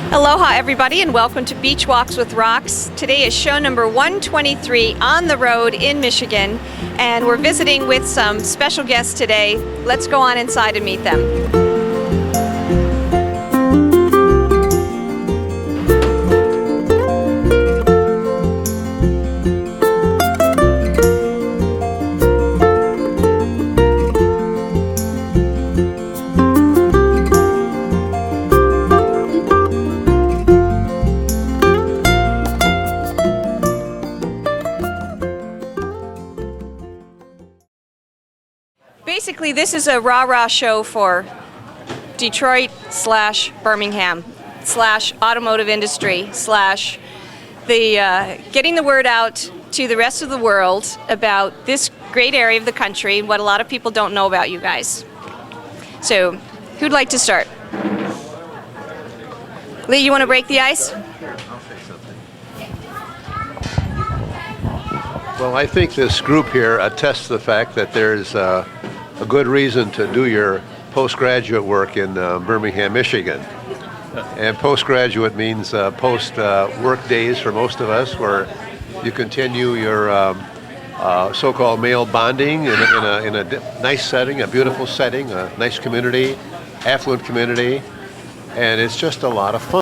Aloha everybody and welcome to Beachwalks with Rocks. Today is show number 123 on the road in Michigan, and we're visiting with some special guests today. Let's go on inside and meet them. Basically, this is a rah-rah show for Detroit / Birmingham / automotive industry / the getting the word out to the rest of the world about this great area of the country and what a lot of people don't know about you guys. So, who'd like to start? Lee, you want to break the ice? Sure, I'll say something. Well, I think this group here attests to the fact that there's a good reason to do your postgraduate work in Birmingham, Michigan. And postgraduate means post-work days for most of us, where you continue your so-called male bonding in a nice setting, a beautiful setting, a nice community, affluent community, and it's just a lot of fun.